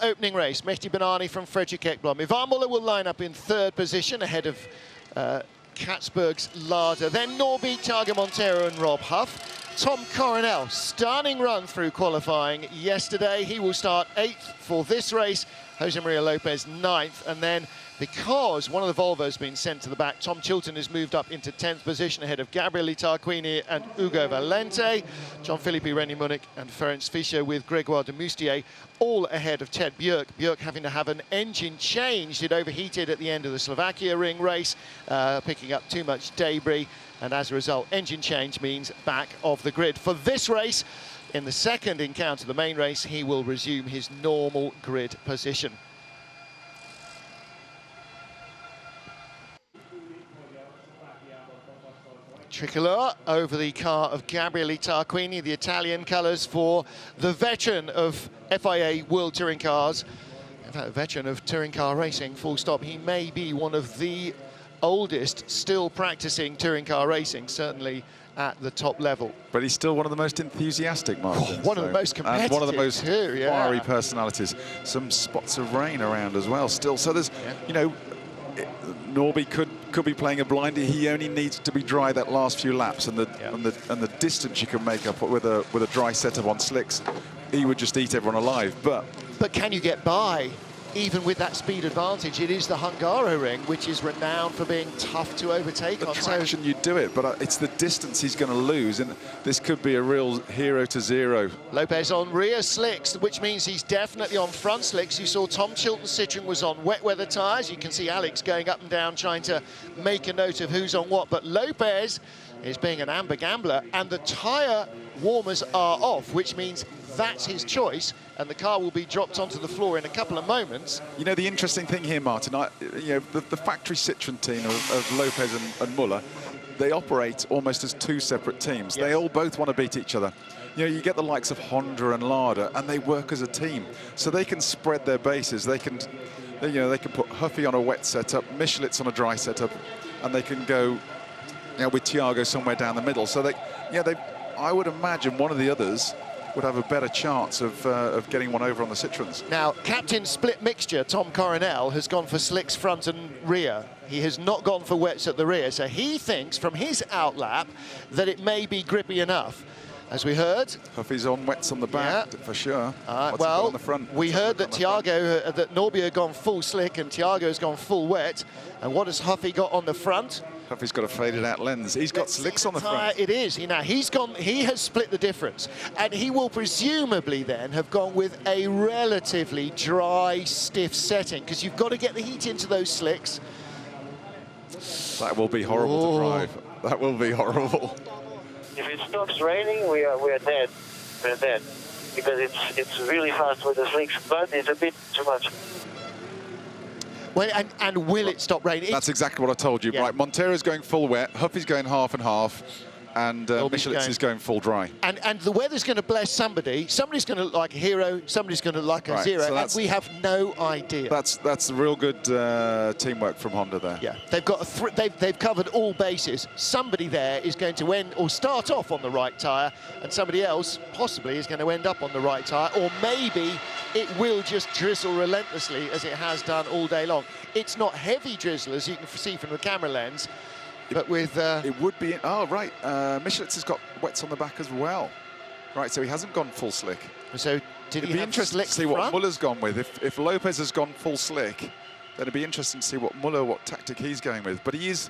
opening race. Mehdi Banani from Frederick Ekblom. Ivan Muller will line up in third position ahead of Katzberg's Lada. Then Norby, Thiago Monteiro and Rob Huff. Tom Coronel, stunning run through qualifying yesterday. He will start 8th for this race. Jose Maria Lopez 9th, and then because one of the Volvos has been sent to the back, Tom Chilton has moved up into 10th position ahead of Gabriele Tarquini and Ugo Valente. John Philippi, Rennie Munich and Ferenc Fischer with Gregoire de Moustier all ahead of Ted Björk. Björk having to have an engine changed. It overheated at the end of the Slovakia ring race, picking up too much debris, and as a result, engine change means back of the grid. For this race, in the second encounter, the main race, he will resume his normal grid position. Tricolor over the car of Gabriele Tarquini, the Italian colours for the veteran of FIA World Touring Cars. In fact, a veteran of touring car racing, full stop. He may be one of the oldest still practicing touring car racing, certainly at the top level. But he's still one of the most enthusiastic, Martin. One of the most competitive, and one of the most too, fiery personalities. Some spots of rain around as well still. So there's, you know, Norby could be playing a blinder. He only needs to be dry that last few laps, and the distance you can make up with a dry setup on slicks, he would just eat everyone alive. But can you get by? Even with that speed advantage, it is the Hungaroring, which is renowned for being tough to overtake on. The traction, you do it, but it's the distance he's going to lose, and this could be a real 0 to 0. Lopez on rear slicks, which means he's definitely on front slicks. You saw Tom Chilton's Citroen was on wet weather tyres. You can see Alex going up and down trying to make a note of who's on what, but Lopez is being an amber gambler, and the tyre warmers are off, which means that's his choice, and the car will be dropped onto the floor in a couple of moments. You know, the interesting thing here, Martin, you know, the factory Citroen team of Lopez and Muller, they operate almost as two separate teams. Yes. They all both want to beat each other. You know, you get the likes of Honda and Lada, and they work as a team, so they can spread their bases. They can, you know, they can put Huffy on a wet setup, Michelitz on a dry setup, and they can go, you know, with Thiago somewhere down the middle. So I would imagine one of the others would have a better chance of getting one over on the Citroens. Now, captain split mixture, Tom Coronel, has gone for slicks front and rear. He has not gone for wets at the rear, so he thinks from his outlap that it may be grippy enough. As we heard, Huffy's on wets on the back, for sure. Well, on the front? We heard that that Norby had gone full slick and Thiago's gone full wet. And what has Huffy got on the front? Huffy's got a faded out lens. He's got slicks on the front. It is. You know, he has split the difference, and he will presumably then have gone with a relatively dry, stiff setting, because you've got to get the heat into those slicks. That will be horrible to drive. That will be horrible. If it stops raining, we are dead. We're dead, because it's really fast with the slicks, but it's a bit too much. Well, and will it stop raining? That's exactly what I told you. Yeah. Right, Monteiro's going full wet, Huffy's going half and half, and Michelitz is going full dry. And the weather's going to bless somebody. Somebody's going to look like a hero, somebody's going to look like a zero, so and we have no idea. That's real good teamwork from Honda there. Yeah, they've got they've covered all bases. Somebody there is going to end or start off on the right tyre, and somebody else possibly is going to end up on the right tyre, or maybe it will just drizzle relentlessly as it has done all day long. It's not heavy drizzle, as you can see from the camera lens, but with... it would be... Oh, right. Michelitz has got wets on the back as well. Right, so he hasn't gone full slick. So did he have interesting to see what Muller's gone with. If Lopez has gone full slick, then it'd be interesting to see what tactic he's going with. But he is...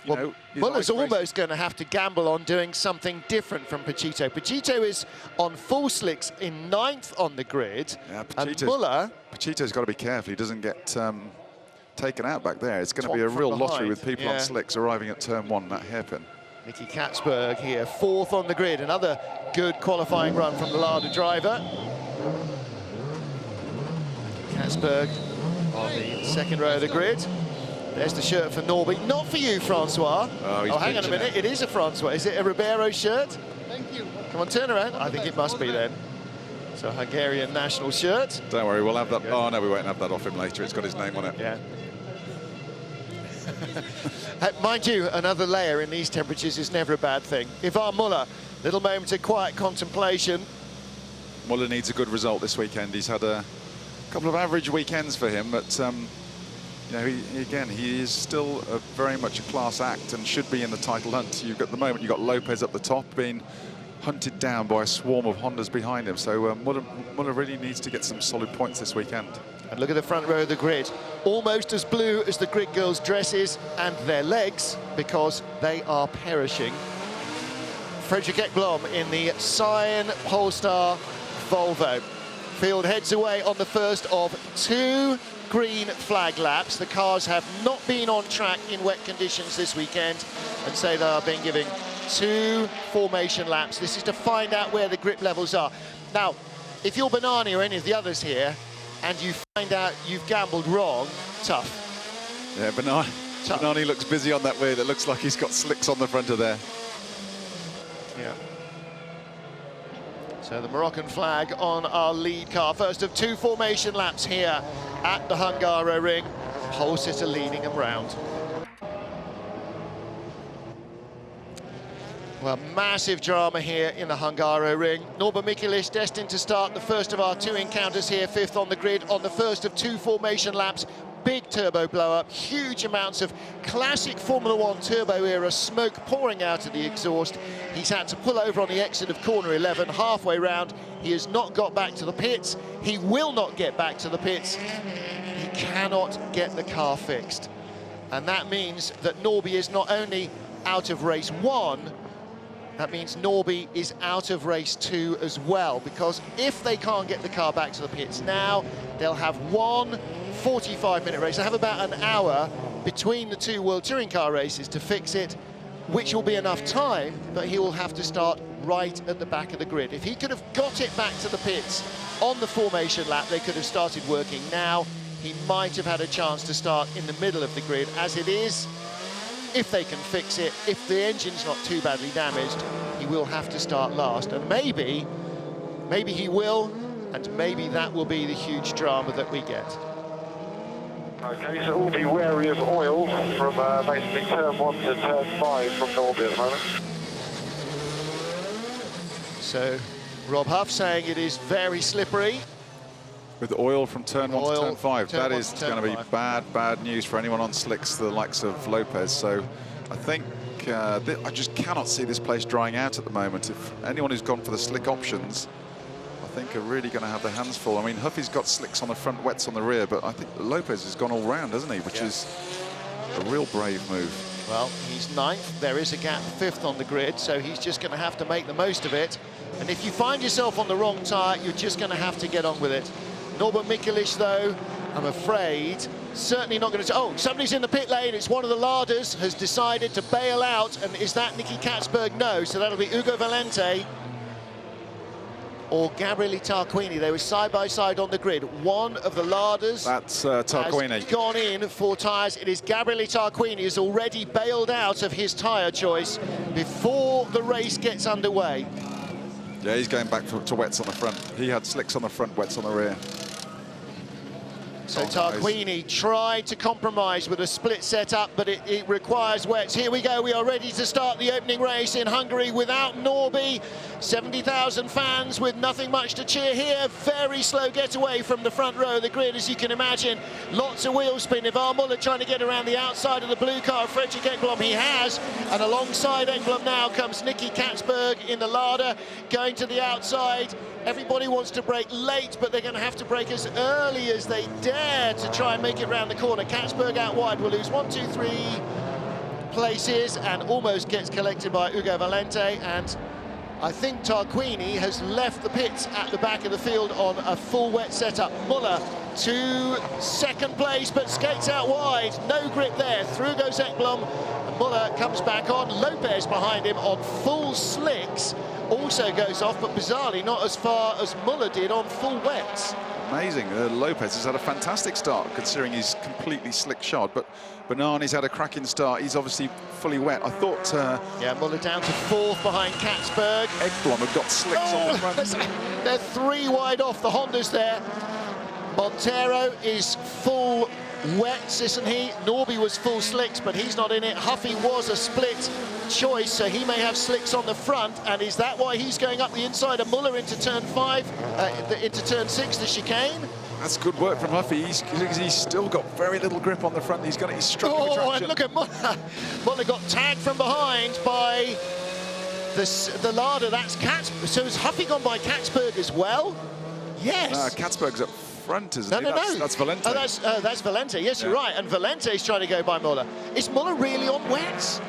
Well, Muller's almost going to have to gamble on doing something different from Pachito. Pachito is on full slicks in 9th on the grid, and Muller... Pachito's got to be careful he doesn't get taken out back there. It's going to be a real lottery with people on slicks arriving at turn 1, that hairpin. Nicky Katzberg here, 4th on the grid. Another good qualifying run from the Lada driver. Katzberg on the 2nd row of the grid. There's the shirt for Norby. Not for you, Francois. Oh, hang on a minute. It is a Francois. Is it a Ribeiro shirt? Thank you. Come on, turn around. I think it must be then. So Hungarian national shirt. Don't worry, we'll have that. Oh, no, we won't have that off him later. It's got his name on it. Yeah. Mind you, another layer in these temperatures is never a bad thing. Ivan Muller, little moment of quiet contemplation. Muller needs a good result this weekend. He's had a couple of average weekends for him, but you know, he is still very much a class act and should be in the title hunt. You've got the moment, you've got Lopez up the top being hunted down by a swarm of Hondas behind him. So Muller really needs to get some solid points this weekend. And look at the front row of the grid, almost as blue as the grid girls' dresses and their legs, because they are perishing. Fredrik Ekblom in the Cyan Polestar Volvo. Field heads away on the first of 2 green flag laps. The cars have not been on track in wet conditions this weekend, and so they are being given 2 formation laps. This is to find out where the grip levels are. Now, if you're Banani or any of the others here, and you find out you've gambled wrong, tough. Yeah, Banani looks busy on that wheel. It looks like he's got slicks on the front of there. Yeah. So the Moroccan flag on our lead car. First of 2 formation laps here at the Hungaroring. Pole sitter leading them round. Well, massive drama here in the Hungaroring. Norbert Michelisz destined to start the first of our 2 encounters here, 5th on the grid, on the first of 2 formation laps. Big turbo blow-up, huge amounts of classic Formula 1 turbo-era smoke pouring out of the exhaust. He's had to pull over on the exit of corner 11, halfway round. He has not got back to the pits. He will not get back to the pits. He cannot get the car fixed. And that means that Norby is not only out of race 1, that means Norby is out of race 2 as well, because if they can't get the car back to the pits now, they'll have 1 45-minute race. They'll have about an hour between the 2 World Touring Car races to fix it, which will be enough time, but he will have to start right at the back of the grid. If he could have got it back to the pits on the formation lap, they could have started working now. He might have had a chance to start in the middle of the grid. As it is, if they can fix it, if the engine's not too badly damaged, he will have to start last. And maybe he will, and maybe that will be the huge drama that we get. Okay, so we'll be wary of oil from basically turn 1 to turn 5 from Norby at the moment. So Rob Huff saying it is very slippery. With oil from turn 1 to turn 5. That is going to be 5. bad news for anyone on slicks, the likes of Lopez. So I think I just cannot see this place drying out at the moment. If anyone who's gone for the slick options, I think are really going to have their hands full. I mean, Huffy's got slicks on the front, wets on the rear, but I think Lopez has gone all round, hasn't he? Which is a real brave move. Well, he's 9th. There is a gap 5th on the grid, so he's just going to have to make the most of it. And if you find yourself on the wrong tyre, you're just going to have to get on with it. Norbert Michelisz, though, I'm afraid, certainly not going to... Oh, somebody's in the pit lane. It's one of the larders, has decided to bail out. And is that Nicky Katzberg? No. So that'll be Ugo Valente or Gabriele Tarquini. They were side by side on the grid. One of the larders that's Tarquini has gone in for tyres. It is Gabriele Tarquini who's already bailed out of his tyre choice before the race gets underway. Yeah, he's going back to wets on the front. He had slicks on the front, wets on the rear. So Tarquini tried to compromise with a split setup, but it requires wets. Here we go, we are ready to start the opening race in Hungary without Norby. 70,000 fans with nothing much to cheer here. Very slow getaway from the front row of the grid, as you can imagine. Lots of wheel spin. Ivan Muller trying to get around the outside of the blue car. Fredrik Ekblom, he has. And alongside Ekblom now comes Nicky Katzberg in the Lada, going to the outside. Everybody wants to brake late, but they're going to have to brake as early as they dare to try and make it round the corner. Katzberg out wide will lose 1, 2, 3 places and almost gets collected by Ugo Valente. And I think Tarquini has left the pits at the back of the field on a full wet setup. Muller to 2nd place, but skates out wide. No grip there. Through goes Ekblom. And Muller comes back on. Lopez behind him on full slicks. Also goes off, but bizarrely not as far as Muller did on full wets. Amazing. Lopez has had a fantastic start, considering he's completely slick shod, but Banani's had a cracking start. He's obviously fully wet. I thought... yeah, Muller down to 4th behind Katzberg. Ekblom have got slicks on the front. They're 3 wide off the Hondas there. Montero is full wets, isn't he? Norby was full slicks, but he's not in it. Huffy was a split choice, so he may have slicks on the front. And is that why he's going up the inside of Muller into turn 5, into turn 6, the chicane? That's good work from Huffy. He's still got very little grip on the front. He's struggling with traction. And look at Muller. Muller got tagged from behind by the Lada. That's Katzberg. So has Huffy gone by Katzberg as well? Yes. Katzberg's up front, isn't he? No. That's Valente. Oh, that's Valente. Yes, you're right. And Valente's trying to go by Muller. Is Muller really on wets?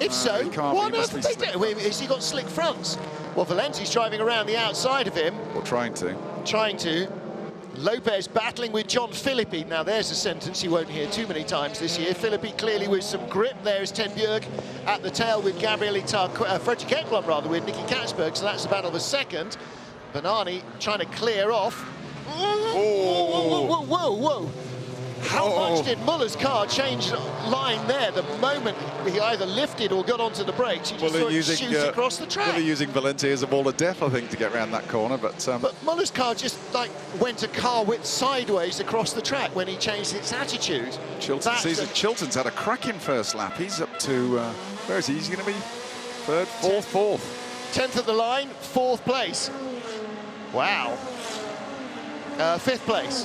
If so, why on earth did they do it? Has he got slick fronts? Well, Valente's driving around the outside of him. Or trying to. Lopez battling with John Philippi. Now there's a sentence you won't hear too many times this year. Philippi clearly with some grip. There's Ten Bjerg at the tail with Fredrik Ekblom rather, with Nicky Katzberg. So that's the battle of a second. Bernani trying to clear off. Whoa. How much did Muller's car change line there? The moment he either lifted or got onto the brakes, you just saw it shoot across the track. Muller using Valente as a ball of death, I think, to get around that corner. But Muller's car just like went a car width sideways across the track when he changed its attitude. Chilton's had a cracking first lap. He's up to, where is he? He's going to be third, fourth. 10th at the line, 4th place. Wow. 5th place.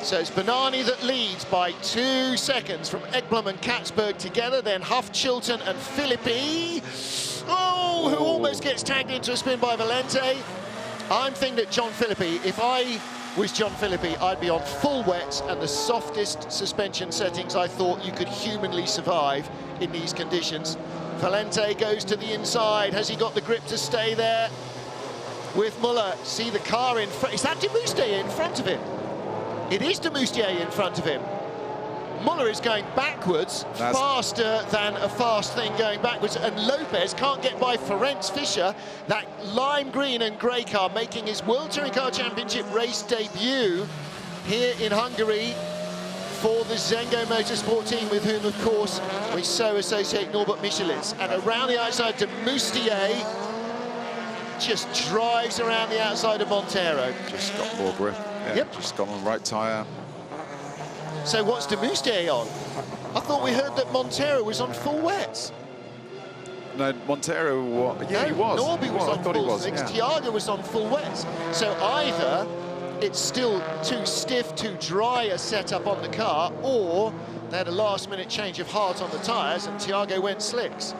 So it's Bernani that leads by 2 seconds from Ekblom and Katzberg together, then Huff, Chilton and Philippi. Who almost gets tagged into a spin by Valente. I'm thinking that John Philippi, if I was John Philippi, I'd be on full wets and the softest suspension settings I thought you could humanly survive in these conditions. Valente goes to the inside. Has he got the grip to stay there? With Muller, see the car in front. Is that Demoustier in front of him? It is Demoustier in front of him. Muller is going backwards, faster than a fast thing going backwards, and Lopez can't get by Ferenc Fischer, that lime green and grey car making his World Touring Car Championship race debut here in Hungary for the Zengo Motorsport team, with whom, of course, we so associate Norbert Michelitz. And around the outside, Demoustier just drives around the outside of Montero. Just got more grip. Yeah, just got on the right tyre. So what's Demoustier on? I thought we heard that Montero was on full wets. No, Montero was. Yeah, he was. Norby was on full wets. Thiago was on full wets. So either it's still too stiff, too dry a setup on the car, or they had a last-minute change of heart on the tyres and Thiago went slicks.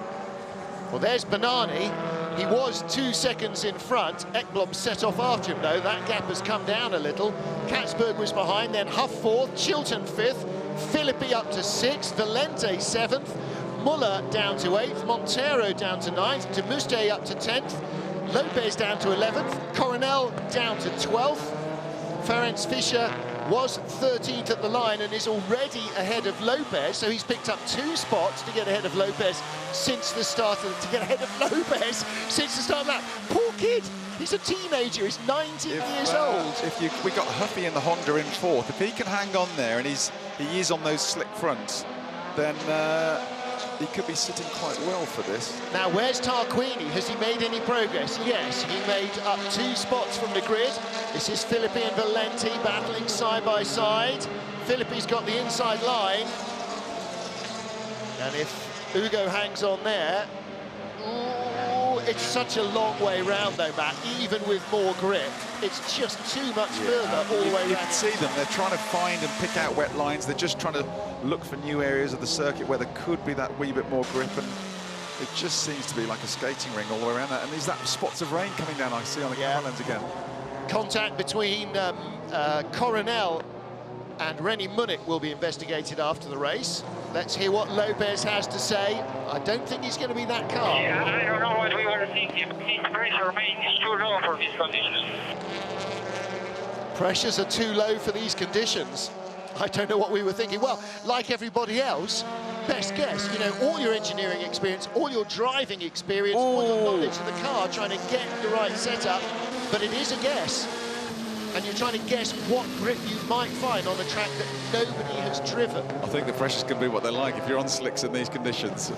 Well, there's Bernani. He was 2 seconds in front. Ekblom set off after him, though. That gap has come down a little. Katzberg was behind, then Huff 4th, Chilton 5th, Philippi up to 6th, Valente 7th, Muller down to 8th, Montero down to 9th, Demoustier up to 10th, Lopez down to 11th, Coronel down to 12th, Ferenc Fischer was 13th at the line and is already ahead of Lopez, so he's picked up 2 spots to get ahead of Lopez since the start of that. Poor kid, he's a teenager, he's 19 years old. We got Huffy in the Honda in 4th. If he can hang on there and he is on those slick fronts, then he could be sitting quite well for this. Now, where's Tarquini? Has he made any progress? Yes, he made up 2 spots from the grid. This is Philippi and Valente battling side by side. Philippi's got the inside line. And if Ugo hangs on there, it's such a long way round though, Matt, even with more grip. It's just too much further all the way around. You can see them, they're trying to find and pick out wet lines. They're just trying to look for new areas of the circuit where there could be that wee bit more grip, and it just seems to be like a skating ring all the way around that. And there's that spots of rain coming down, I see on the camera lens again. Contact between Coronel and Rennie Munich will be investigated after the race. Let's hear what Lopez has to say. I don't think he's going to be that calm. Yeah, I don't know what we were thinking. Pressure is too low for these conditions. Pressures are too low for these conditions. I don't know what we were thinking. Well, like everybody else, best guess, you know, all your engineering experience, all your driving experience, all your knowledge of the car, trying to get the right setup, but it is a guess. And you're trying to guess what grip you might find on a track that nobody has driven. I think the pressure's going to be what they like if you're on slicks in these conditions.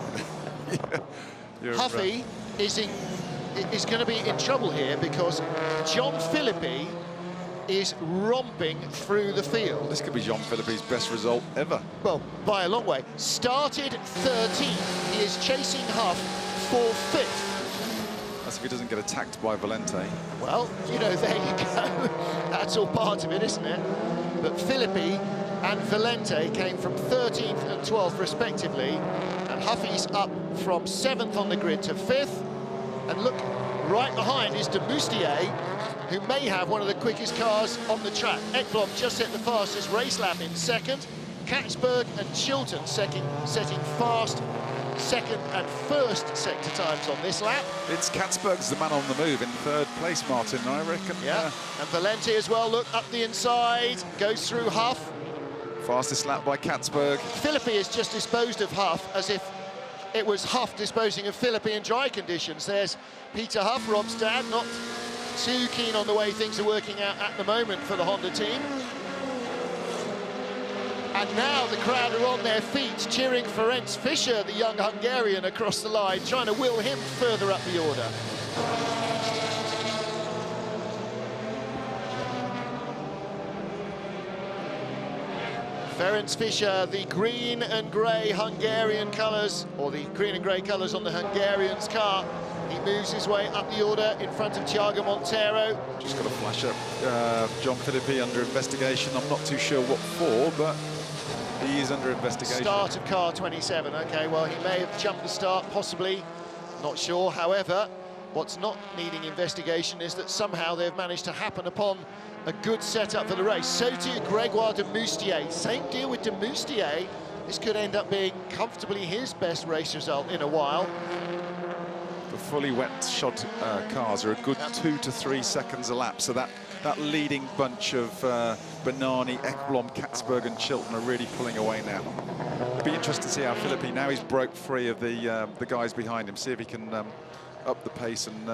Huffy is going to be in trouble here because John Philippi is romping through the field. This could be John Philippi's best result ever. Well, by a long way. Started 13th. He is chasing Huff for 5th. That's if he doesn't get attacked by Valente. Well, you know, there you go. That's all part of it, isn't it? But Filippi and Valente came from 13th and 12th respectively, and Huffy's up from 7th on the grid to 5th. And look, right behind is de Moustier, who may have one of the quickest cars on the track. Ekblom just set the fastest race lap in 2nd. Katzberg and Chilton setting fast 2nd and 1st sector times on this lap. It's Katzberg's the man on the move in 3rd place, Martin, I reckon. Yeah, and Valente as well, look, up the inside, goes through Huff. Fastest lap by Katzberg. Filippi has just disposed of Huff as if it was Huff disposing of Filippi in dry conditions. There's Peter Huff, Rob's dad, not too keen on the way things are working out at the moment for the Honda team. And now the crowd are on their feet, cheering Ferenc Fischer, the young Hungarian, across the line, trying to will him further up the order. Ferenc Fischer, the green and grey Hungarian colours, or the green and grey colours on the Hungarian's car. He moves his way up the order in front of Thiago Monteiro. Just got to flash up John Filippi under investigation. I'm not too sure what for, but he is under investigation. Start of car 27. OK, well, he may have jumped the start, possibly. Not sure. However, what's not needing investigation is that somehow they've managed to happen upon a good setup for the race. So too Grégoire de Moustier. Same deal with de Moustier. This could end up being comfortably his best race result in a while. The fully wet shod cars are a good 2 to 3 seconds a lap, so that leading bunch of Bernani, Ekblom, Katzberg and Chilton are really pulling away now. It'll be interesting to see how Filippi, now he's broke free of the guys behind him, see if he can up the pace and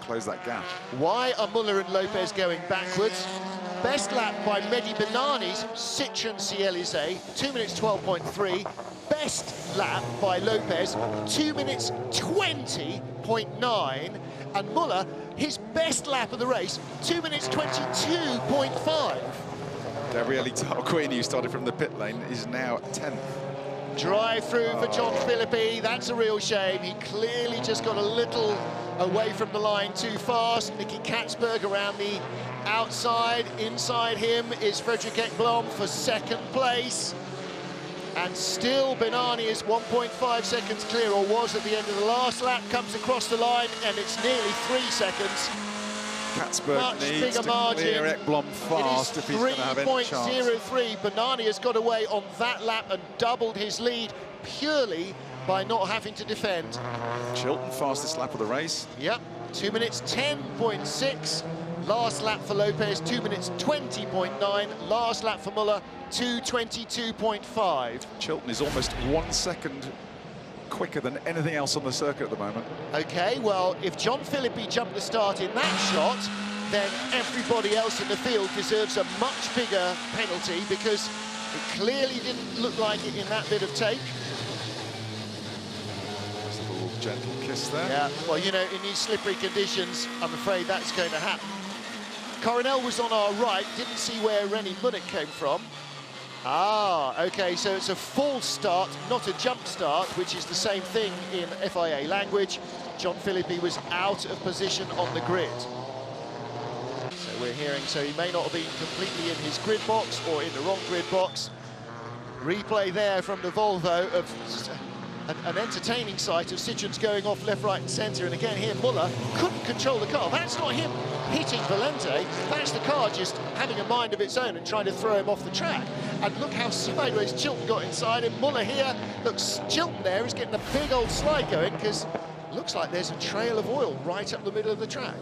close that gap. Why are Muller and Lopez going backwards? Best lap by Mehdi Bernani's Citroën C-Elysée, 2 minutes 12.3. Best lap by Lopez, 2 minutes 20.9. And Muller, his best lap of the race, 2 minutes 22.5. Gabriele Tarquini, who started from the pit lane, is now 10th. Drive through for John Filippi. That's a real shame. He clearly just got a little away from the line too fast. Nicky Katzberg around the outside. Inside him is Frederick Ekblom for 2nd place. And still Bernani is 1.5 seconds clear, or was at the end of the last lap. Comes across the line and it's nearly 3 seconds. Katzberg needs to clear Ekblom fast if he's going to have any chance. 3.03. Bernani has got away on that lap and doubled his lead purely by not having to defend. Chilton, fastest lap of the race. Yep, 2 minutes 10.6. Last lap for Lopez, 2 minutes 20.9. Last lap for Muller, 2:22.5. Chilton is almost 1 second quicker than anything else on the circuit at the moment. OK, well, if John Filippi jumped the start in that shot, then everybody else in the field deserves a much bigger penalty, because it clearly didn't look like it in that bit of tape. Just a little gentle kiss there. Yeah, well, you know, in these slippery conditions, I'm afraid that's going to happen. Coronel was on our right, didn't see where Rennie Munich came from. Ah, OK, so it's a false start, not a jump start, which is the same thing in FIA language. John Filippi was out of position on the grid. So we're hearing, so he may not have been completely in his grid box or in the wrong grid box. Replay there from the Volvo of an entertaining sight of Citroëns going off left, right and centre. And again here, Muller couldn't control the car. That's not him hitting Valente. That's the car just having a mind of its own and trying to throw him off the track. And look how sideways Chilton got inside him. Muller here, looks, Chilton there is getting a big old slide going, because looks like there's a trail of oil right up the middle of the track.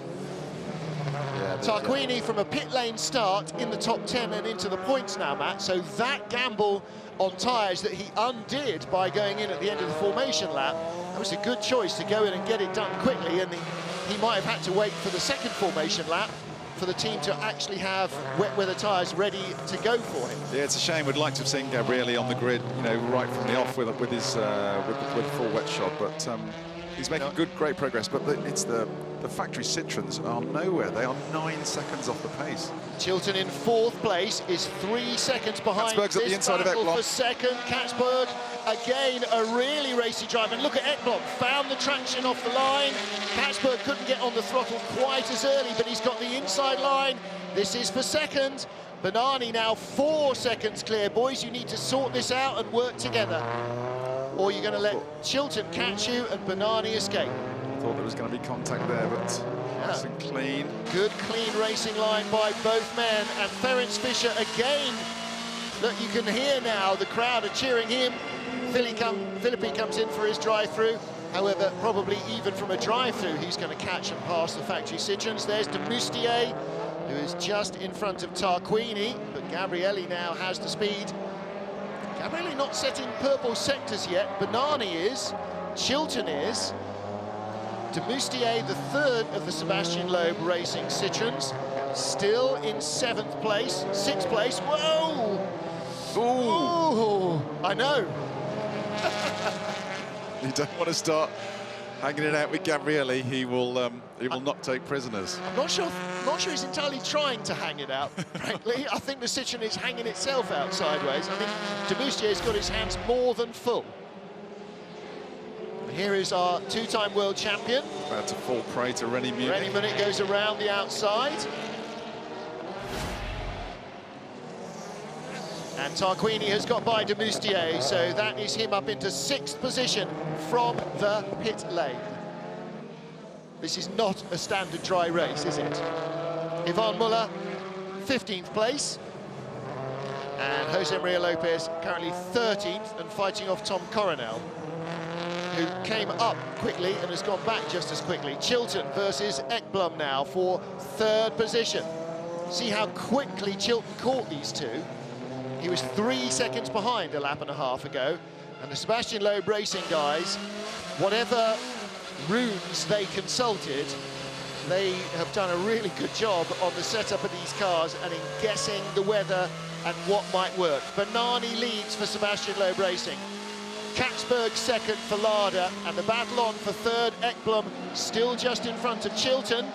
Yeah, Tarquini from a pit lane start in the top 10 and into the points now, Matt. So that gamble on tyres that he undid by going in at the end of the formation lap, that was a good choice to go in and get it done quickly, and he might have had to wait for the second formation lap for the team to actually have wet weather tyres ready to go for him. Yeah, it's a shame. We'd like to have seen Gabriele on the grid, you know, right from the off with his with full wet shot, but he's making great progress. But it's the the factory Citroens are nowhere. They are 9 seconds off the pace. Chilton in 4th place is 3 seconds behind. Katzberg's at the inside of Ekblom. For second, Katzberg, again, a really racy drive. And look at Ekblom, found the traction off the line. Katzberg couldn't get on the throttle quite as early, but he's got the inside line. This is for second. Bernani now 4 seconds clear. Boys, you need to sort this out and work together, or you're going to let Chilton catch you and Bernani escape. I thought there was going to be contact there, but nice and clean. Good, clean racing line by both men. And Ferenc Fischer again. Look, you can hear now the crowd are cheering him. Philippi comes in for his drive-through. However, probably even from a drive-through, he's going to catch and pass the factory Citroens. There's de Moustier, who is just in front of Tarquini, but Gabrielli now has the speed. Gabrielli not setting purple sectors yet. Bernani is, Chilton is. De Moustier, the 3rd of the Sebastian Loeb Racing Citroens, still in 7th place, 6th place. Whoa! Ooh! I know. You don't want to start hanging it out with Gabrielli. He will not take prisoners. I'm not sure he's entirely trying to hang it out, frankly. I think the Citroen is hanging itself out sideways. I think de Moustier's got his hands more than full. Here is our 2-time world champion. About to fall prey to René Munich. René Munich goes around the outside. And Tarquini has got by de Moustier, so that is him up into 6th position from the pit lane. This is not a standard dry race, is it? Ivan Muller, 15th place. And Jose Maria Lopez currently 13th and fighting off Tom Coronel, who came up quickly and has gone back just as quickly. Chilton versus Ekblom now for 3rd position. See how quickly Chilton caught these two. He was 3 seconds behind a lap and a half ago. And the Sebastian Loeb Racing guys, whatever runes they consulted, they have done a really good job on the setup of these cars and in guessing the weather and what might work. Bernani leads for Sebastian Loeb Racing. Katzberg 2nd for Lada, and the battle on for 3rd. Ekblom still just in front of Chilton.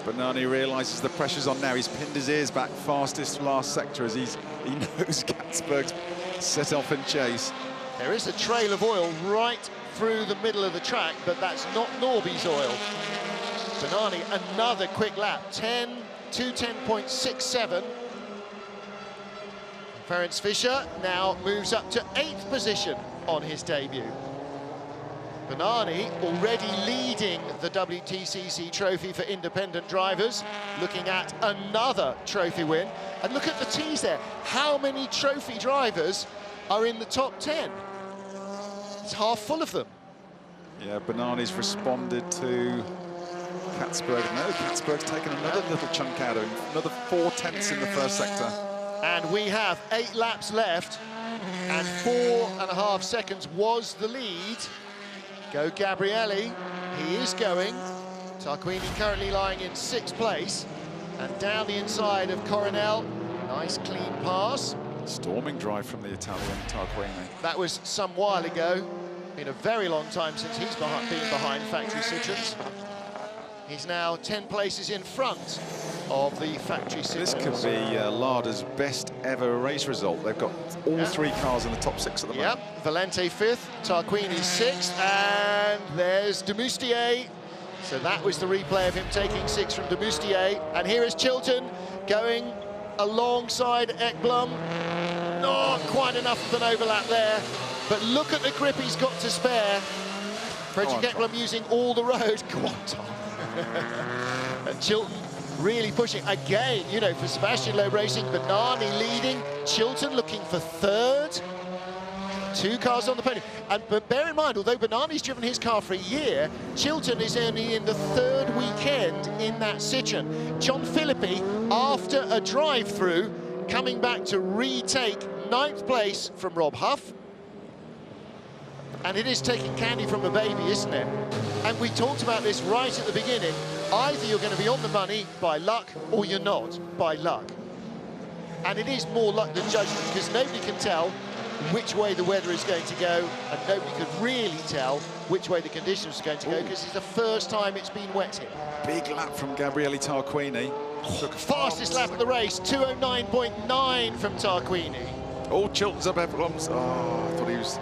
Bernani realises the pressure's on now. He's pinned his ears back fastest last sector as he knows Katzberg's set off in chase. There is a trail of oil right through the middle of the track, but that's not Norby's oil. Bernani, another quick lap, 2:10.67. Ferenc Fischer now moves up to 8th position on his debut. Bernani already leading the WTCC trophy for independent drivers, looking at another trophy win. And look at the tees there. How many trophy drivers are in the top 10? It's half full of them. Yeah, Bernani's responded to Katzberg. No, Katzberg's taken another little chunk out of him. Another 4/10 in the first sector. And we have 8 laps left, and 4.5 seconds was the lead. Go Gabrielli, he is going. Tarquini currently lying in 6th place. And down the inside of Coronel, nice clean pass. Storming drive from the Italian Tarquini. That was some while ago. Been a very long time since he's been behind factory Citroens. He's now 10 places in front of the factory Citroens. This could be Lada's best ever race result. They've got all 3 cars in the top 6 at the moment. Yep, Valente 5th, Tarquini 6th, and there's de Moustier. So that was the replay of him taking 6 from de Moustier. And here is Chilton going alongside Ekblom. Not quite enough of an overlap there, but look at the grip he's got to spare. Frederick Ekblom using all the road. Go on, Tom. And Chilton really pushing again, you know, for Sebastian Loeb Racing. Bernani leading, Chilton looking for 3rd. 2 cars on the podium. But bear in mind, although Bernani's driven his car for a year, Chilton is only in the 3rd weekend in that Citroen. John Philippi, after a drive-through, coming back to retake 9th place from Rob Huff. And it is taking candy from a baby, isn't it? And we talked about this right at the beginning. Either you're going to be on the money by luck, or you're not by luck. And it is more luck than judgment, because nobody can tell which way the weather is going to go, and nobody could really tell which way the conditions are going to go, because it's the first time it's been wet here. Big lap from Gabriele Tarquini. Fastest lap of the race, 2:09.9 from Tarquini. Oh, Chilton's up Ekblom's. Oh, I thought he was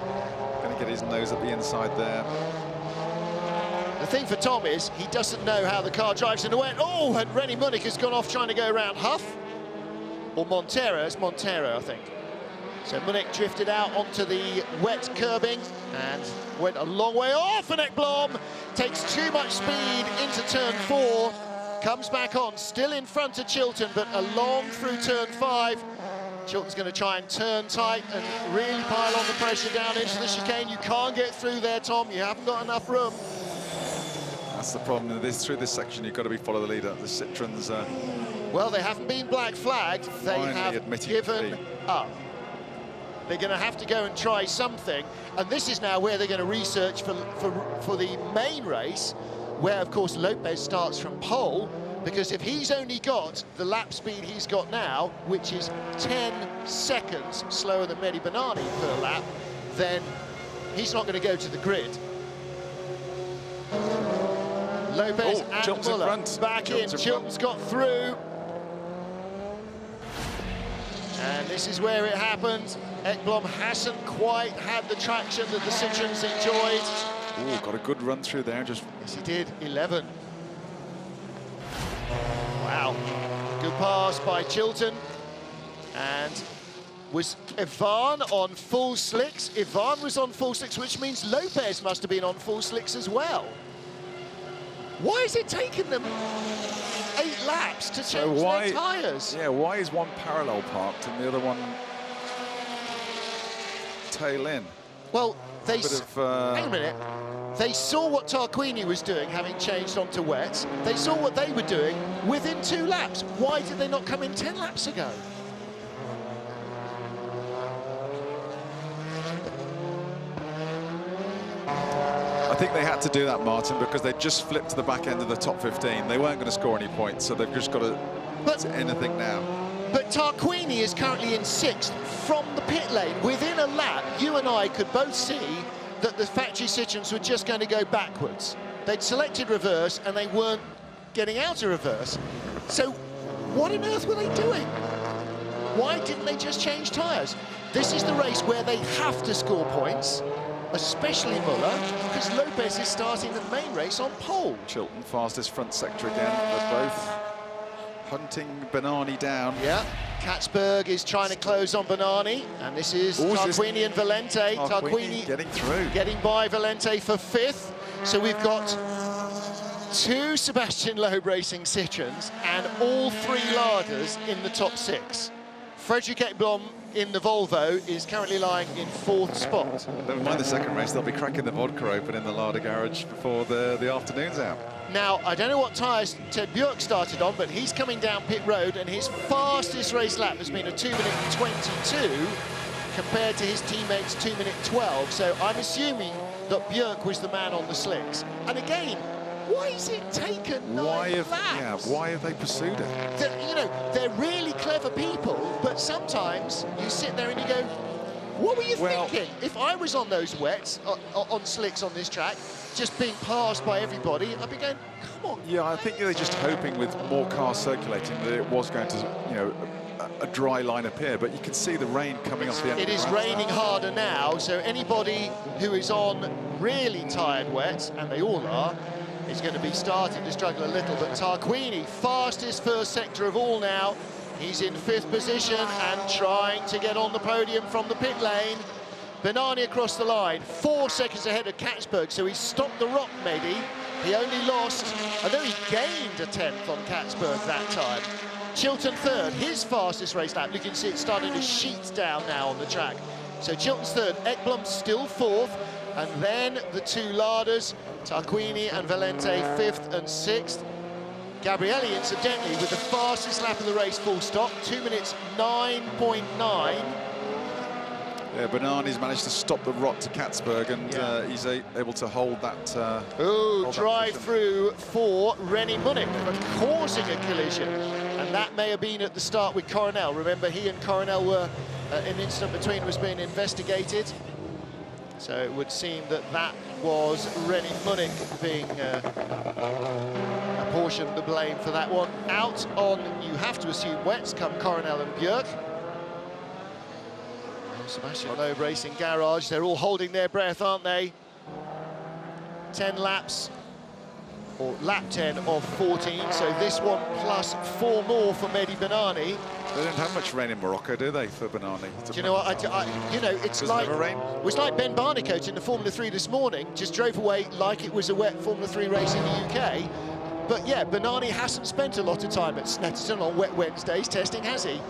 going to get his nose at the inside there. The thing for Tom is he doesn't know how the car drives in the wet. Oh, and Rennie Munich has gone off trying to go around Huff. Or Montero, it's Montero, I think. So Munich drifted out onto the wet curbing and went a long way off, and Ekblom takes too much speed into turn 4, comes back on, still in front of Chilton, but along through turn 5. Chilton's going to try and turn tight and really pile on the pressure down into the chicane. You can't get through there, Tom. You haven't got enough room. That's the problem. Through this section, you've got to follow the leader. The Citroens. Well, they haven't been black flagged. They have given up. They're going to have to go and try something. And this is now where they're going to research for the main race, where, of course, Lopez starts from pole. Because if he's only got the lap speed he's got now, which is 10 seconds slower than Mehdi Benani per lap, then he's not going to go to the grid. Lopez and Muller back in. Chilton's got through. And this is where it happened. Ekblom hasn't quite had the traction that the Citroens enjoyed. Oh, got a good run through there. Yes, he did. 11. Wow, good pass by Chilton. And was Ivan on full slicks? Ivan was on full slicks, which means Lopez must have been on full slicks as well. Why has it taken them 8 laps to change their tyres? Yeah, why is one parallel parked and the other one tail in? Well, they hang a minute. They saw what Tarquini was doing, having changed onto wets. They saw what they were doing within 2 laps. Why did they not come in 10 laps ago? I think they had to do that, Martin, because they just flipped to the back end of the top 15. They weren't going to score any points, so they've just got to anything now. But Tarquini is currently in 6th from the pit lane. Within a lap, you and I could both see that the factory Citroens were just going to go backwards. They'd selected reverse and they weren't getting out of reverse. So what on earth were they doing? Why didn't they just change tyres? This is the race where they have to score points, especially Muller, because Lopez is starting the main race on pole. Chilton, fastest front sector again. They're both hunting Benani down. Yeah, Katzberg is trying to close on Benani, and this is Tarquini and Valente. Tarquini getting through. Getting by Valente for 5th. So we've got 2 Sebastian Loeb Racing Citroens and all 3 Ladas in the top 6. Fredrik Ekblom in the Volvo is currently lying in 4th spot. Never mind the second race, they'll be cracking the vodka open in the Lada garage before the afternoon's out. Now, I don't know what tyres Ted Björk started on, but he's coming down pit road, and his fastest race lap has been a 2:22 compared to his teammates' 2:12. So I'm assuming that Björk was the man on the slicks. And again, why has it taken 9 laps? Yeah, why have they pursued it? You know, they're really clever people, but sometimes you sit there and you go, what were you thinking? If I was on those wets, on slicks on this track, just being passed by everybody, I'd be going, come on. Yeah, I think they're just hoping with more cars circulating that it was going to, you know, a dry line appear, but you can see the rain coming off the end. It is raining harder now, so anybody who is on really tired wets, and they all are, is going to be starting to struggle a little. But Tarquini, fastest first sector of all now. He's in 5th position and trying to get on the podium from the pit lane. Benani across the line, 4 seconds ahead of Katzberg, so he stopped the rock, maybe. He only lost, although he gained a 10th on Katzberg that time. Chilton 3rd, his fastest race lap. You can see it starting to sheet down now on the track. So Chilton's 3rd, Ekblom still 4th, and then the 2 Ladas, Tarquini and Valente 5th and 6th. Gabriele, incidentally, with the fastest lap of the race, full stop, 2 minutes 9.9. Yeah, Benani's managed to stop the rot to Katzberg, and he's able to hold that. Drive through for Rennie Munich, but causing a collision. And that may have been at the start with Coronel. Remember, he and Coronel were an incident between was being investigated. So it would seem that that was René Munich being apportioned the blame for that one. Out on, you have to assume, wets come Coronel and Björk. Sebastian Loeb Racing Garage, they're all holding their breath, aren't they? 10 laps, or lap 10 of 14, so this one plus 4 more for Mehdi Benani. They don't have much rain in Morocco, do they, for Benani? Do you know what, you know, it's like, rain? it was like Ben Barnicoat in the Formula 3 this morning, just drove away like it was a wet Formula 3 race in the UK. But yeah, Benani hasn't spent a lot of time at Snetterton on wet Wednesdays testing, has he?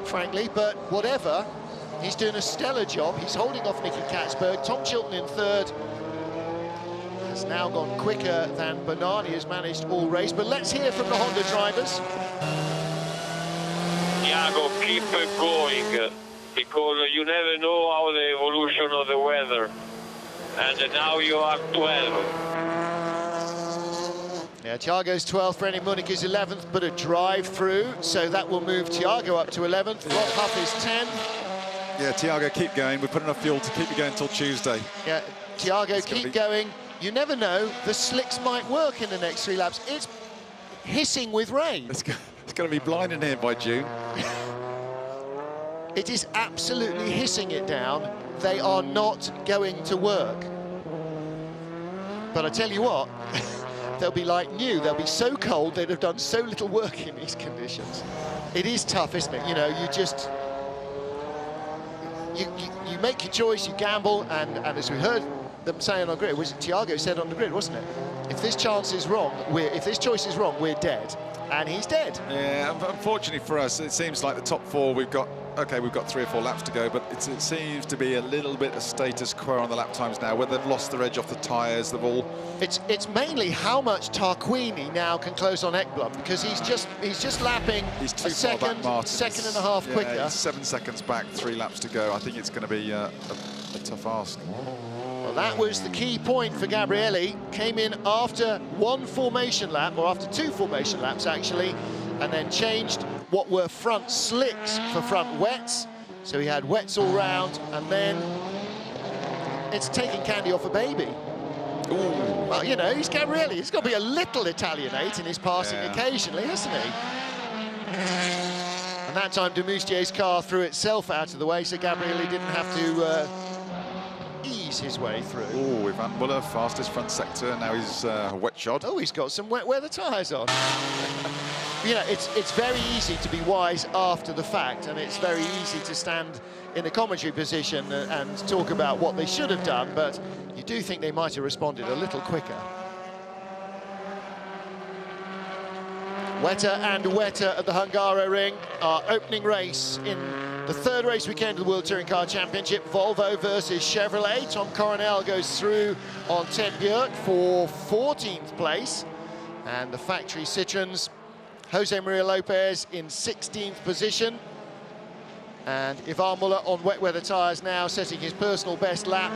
Frankly, but whatever. He's doing a stellar job. He's holding off Nicky Katzberg. Tom Chilton in third. Has now gone quicker than Benani has managed all race. But let's hear from the Honda drivers. Thiago, keep going, because you never know how the evolution of the weather. And now you are 12. Yeah, Thiago's 12th, René Munich is 11th, but a drive through, so that will move Thiago up to 11th. Rob Huff is 10. Yeah, Thiago, keep going. We've put enough fuel to keep you going until Tuesday. Yeah, Thiago, keep going. You never know, the slicks might work in the next 3 laps. It's hissing with rain. It's going to be blinding here by June. It is absolutely hissing it down. They are not going to work. But I tell you what, they'll be like new. They'll be so cold, they'd have done so little work in these conditions. It is tough, isn't it? You know, you just... You make your choice, you gamble, and as we heard them saying on grid, was it Thiago said on the grid, wasn't it? If this chance is wrong, if this choice is wrong, we're dead. And he's dead. Yeah, unfortunately for us, it seems like the top 4, we've got 3 or 4 laps to go, but it seems to be a little bit of status quo on the lap times now, where they've lost their edge off the tyres, they've all... It's mainly how much Tarquini now can close on Ekblom, because he's just lapping he's too a second and a half quicker. He's 7 seconds back, 3 laps to go. I think it's going to be a tough ask. Well, that was the key point for Gabrielli. Came in after 1 formation lap, or after 2 formation laps actually, and then changed what were front slicks for front wets. So he had wets all round, and then it's taking candy off a baby. Ooh. Well, you know, he's Gabrielli. He's got to be a little Italianate in his passing occasionally, hasn't he? And that time, Demustier's car threw itself out of the way, so Gabrielli didn't have to ease his way through. Oh, Ivan Muller, fastest front sector. Now he's wet shod. Oh, he's got some wet weather tyres on. You know, it's very easy to be wise after the fact, and it's very easy to stand in a commentary position and talk about what they should have done, but you do think they might have responded a little quicker. Wetter and wetter at the Hungaroring, our opening race in the 3rd race weekend of the World Touring Car Championship. Volvo versus Chevrolet. Tom Coronel goes through on Ted Björk for 14th place, and the factory Citroens, Jose Maria Lopez in 16th position, and Ivan Muller on wet weather tyres now, setting his personal best lap,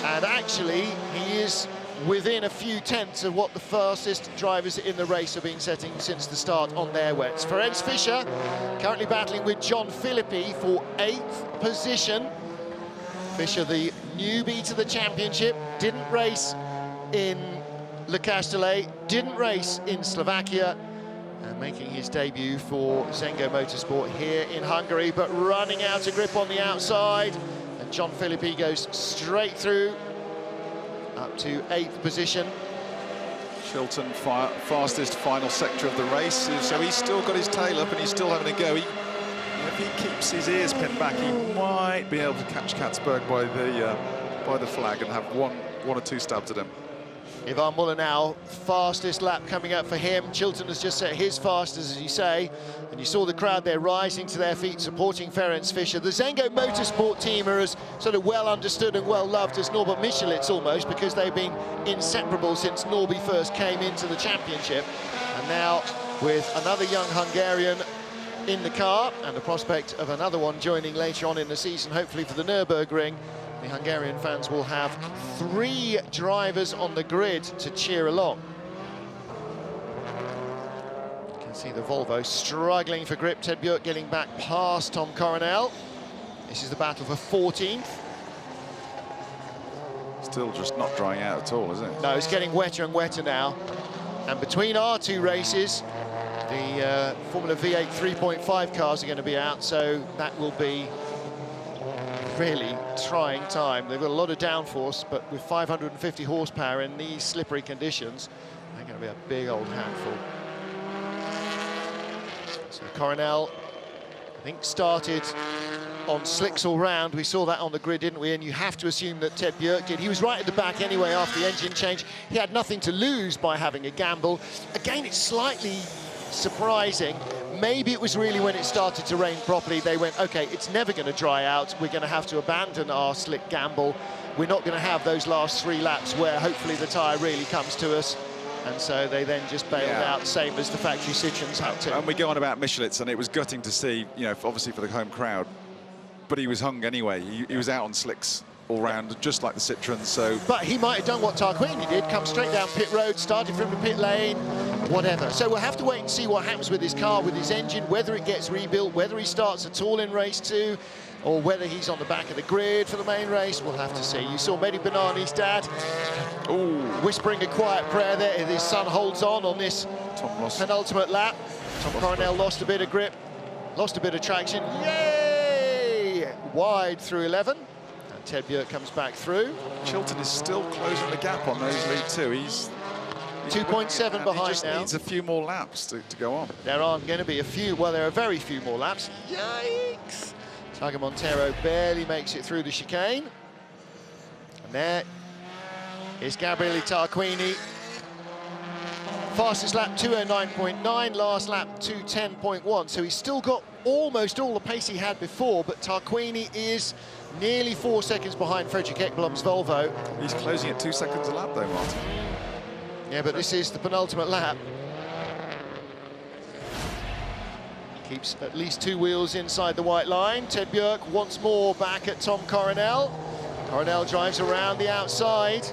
and actually he is within a few tenths of what the fastest drivers in the race have been setting since the start on their wets. Ferenc Fischer currently battling with John Philippi for 8th position. Fischer, the newbie to the championship, didn't race in Le Castellet, didn't race in Slovakia, and making his debut for Zengo Motorsport here in Hungary, but running out of grip on the outside, and John Philippi goes straight through up to 8th position. Chilton, fastest final sector of the race, so he's still got his tail up and he's still having a go. If he keeps his ears pinned back, he might be able to catch Katzberg by the flag and have one or 2 stabs at him. Ivan Muller now, fastest lap coming up for him. Chilton has just set his fastest, as you say, and you saw the crowd there rising to their feet, supporting Ferenc Fischer. The Zengo Motorsport team are as sort of well understood and well loved as Norbert Michelitz almost, because they've been inseparable since Norby first came into the championship. And now, with another young Hungarian in the car, and the prospect of another one joining later on in the season, hopefully for the Nürburgring, the Hungarian fans will have 3 drivers on the grid to cheer along. You can see the Volvo struggling for grip. Ted Björk getting back past Tom Coronel. This is the battle for 14th. Still just not drying out at all, is it? No, it's getting wetter and wetter now. And between our two races, the Formula V8 3.5 cars are going to be out, so that will be really trying time. They've got a lot of downforce, but with 550 horsepower in these slippery conditions, they're going to be a big old handful. So Coronel, I think, started on slicks all round. We saw that on the grid, didn't we? And you have to assume that Ted Bjerk did. He was right at the back anyway after the engine change. He had nothing to lose by having a gamble. Again, it's slightly surprising. Maybe it was really when it started to rain properly, they went, OK, it's never going to dry out. We're going to have to abandon our slick gamble. We're not going to have those last 3 laps where hopefully the tyre really comes to us. And so they then just bailed out, same as the factory Citroens had to. And we go on about Michelitz, and it was gutting to see, you know, obviously for the home crowd, but he was hung anyway. He was out on slicks all round, just like the Citroens, so... But he might have done what Tarquini did, come straight down pit road, started from the pit lane, whatever. So we'll have to wait and see what happens with his car, with his engine, whether it gets rebuilt, whether he starts at all in race 2, or whether he's on the back of the grid for the main race. We'll have to see. You saw Mehdi Benani's dad whispering a quiet prayer there as his son holds on this penultimate lap. Tom Coronel lost a bit of grip, lost a bit of traction. Yay! Wide through 11. And Ted Bjerk comes back through. Chilton is still closing the gap on those lead 2. He's 2.7 behind he just now. needs a few more laps to go on. There aren't going to be a few, well, there are very few more laps. Yikes! Tiago Montero barely makes it through the chicane. And there is Gabriele Tarquini. Fastest lap 209.9, last lap 210.1. So he's still got almost all the pace he had before, but Tarquini is nearly 4 seconds behind Fredrik Ekblom's Volvo. He's closing at 2 seconds a lap though, Martin. Yeah, but this is the penultimate lap. Keeps at least 2 wheels inside the white line. Ted Bjerk once more back at Tom Coronel. Coronel drives around the outside.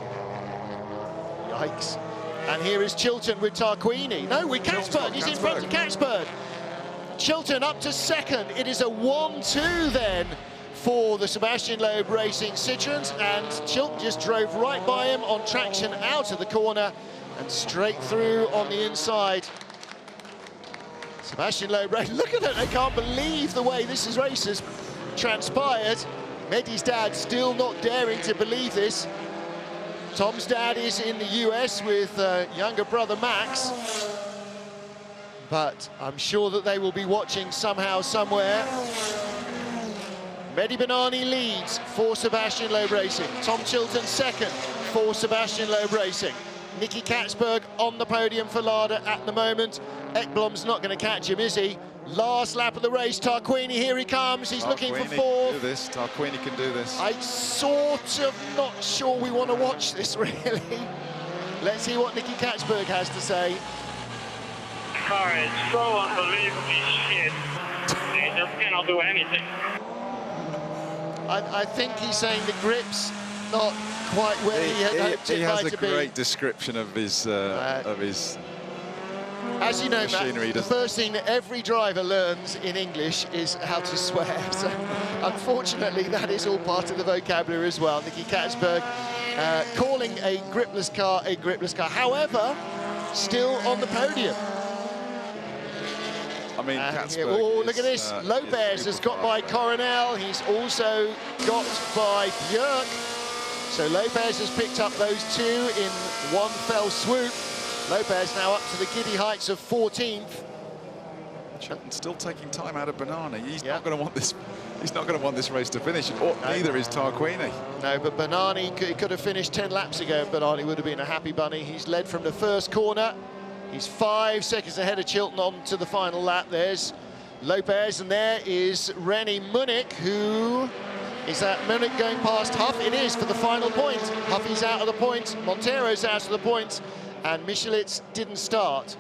Yikes. And here is Chilton with Tarquini. No, with Katzberg. He's in front of Katzberg. Chilton up to second. It is a 1-2 then for the Sebastian Loeb Racing Citroens. And Chilton just drove right by him on traction out of the corner and straight through on the inside. Sebastian Loeb, look at it, they can't believe the way this race has transpired. Mehdi's dad still not daring to believe this. Tom's dad is in the US with younger brother Max. But I'm sure that they will be watching somehow, somewhere. Mehdi Benani leads for Sebastian Loeb Racing. Tom Chilton second for Sebastian Loeb Racing. Nicky Katzberg on the podium for Lada at the moment. Ekblom's not going to catch him, is he? Last lap of the race, Tarquini, here he comes. He's looking for fourth. Tarquini can do this. I'm sort of not sure we want to watch this, really. Let's see what Nicky Katzberg has to say. Car is so unbelievably shit. They just cannot do anything. I think he's saying the grip's not quite where he had hoped it might be. He has a great description of his as you know, machinery. Matt, the first thing that every driver learns in English is how to swear. So, unfortunately, that is all part of the vocabulary as well. Nicky Katzberg calling a gripless car a gripless car. However, still on the podium. I mean, oh, look at this. Lopez has got by Coronel. He's also got by Bjerk. So Lopez has picked up those 2 in one fell swoop. Lopez now up to the giddy heights of 14th. Chilton's still taking time out of Benani. He's not going to want this. He's not going to want this race to finish. Or neither is Tarquini. No, but Benani could have finished 10 laps ago. Benani would have been a happy bunny. He's led from the first corner. He's 5 seconds ahead of Chilton on to the final lap. There's Lopez, and there is René Munich, who... Is that Munich going past Huff? It is for the final point. Huffy's out of the point, Montero's out of the point, and Michelitz didn't start.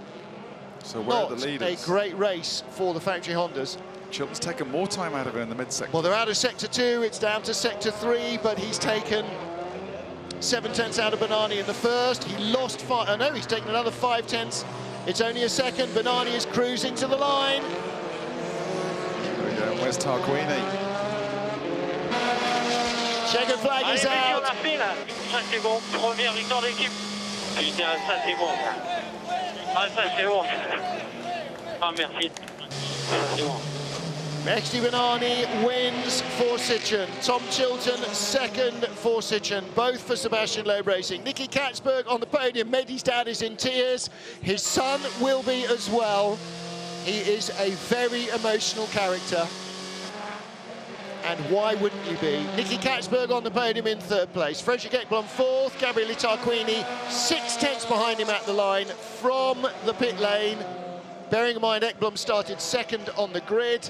So where are the leaders? Not a great race for the factory Hondas. Chilton's taken more time out of it in the mid-sector. Well, they're out of sector 2, it's down to sector 3, but he's taken 7/10 out of Benani in the first. He lost 5, oh no, he's taken another 5/10. It's only a second. Benani is cruising to the line. There we go, where's Tarquini? Checkered flag is Allez, messieurs, on out. a fait là. Ça c'est bon. Première victoire d'équipe. Putain, ça c'est bon. Ah, ça c'est bon. Ah, merci. Ça c'est bon. Mehdi Benani wins for Sitchin. Tom Chilton second for Sitchin, both for Sebastian Loeb Racing. Nicky Katzberg on the podium. Mehdi's dad is in tears. His son will be as well. He is a very emotional character. And why wouldn't you be? Nicky Katzberg on the podium in third place. Frederick Ekblom fourth. Gabriele Tarquini 6/10 behind him at the line from the pit lane. Bearing in mind Ekblom started second on the grid.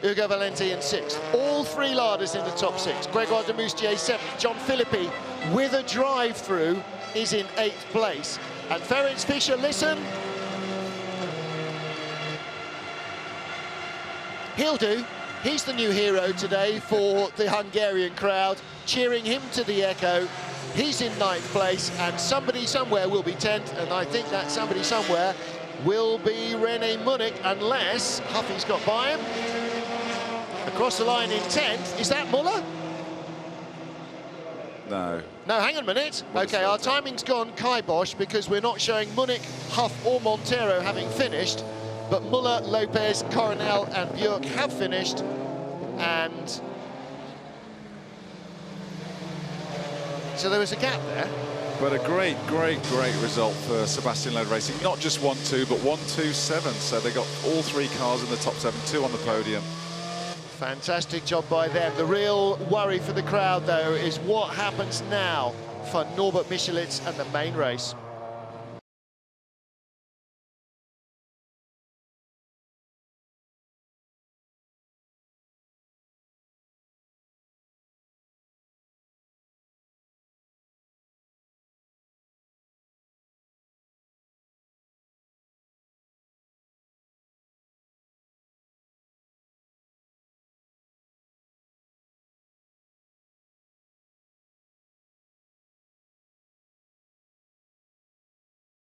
Ugo Valenti in sixth. All three larders in the top six. Grégoire de Moustier seventh. John Philippi with a drive-through is in eighth place. And Ferenc Fischer, listen. He'll do. He's the new hero today for the Hungarian crowd, cheering him to the echo. He's in ninth place, and somebody somewhere will be 10th, and I think that somebody somewhere will be René Munich, unless Huffy's got by him. Across the line in 10th, is that Muller? No. No, hang on a minute. Okay, our timing's gone kibosh because we're not showing Munich, Huff or Montero having finished, but Muller, Lopez, Coronel and Björk have finished, and so there was a gap there. But a great result for Sebastian Loeb Racing. Not just 1-2, but 1-2-7. So they got all three cars in the top 7, 2 on the podium. Fantastic job by them. The real worry for the crowd, though, is what happens now for Norbert Michelitz and the main race.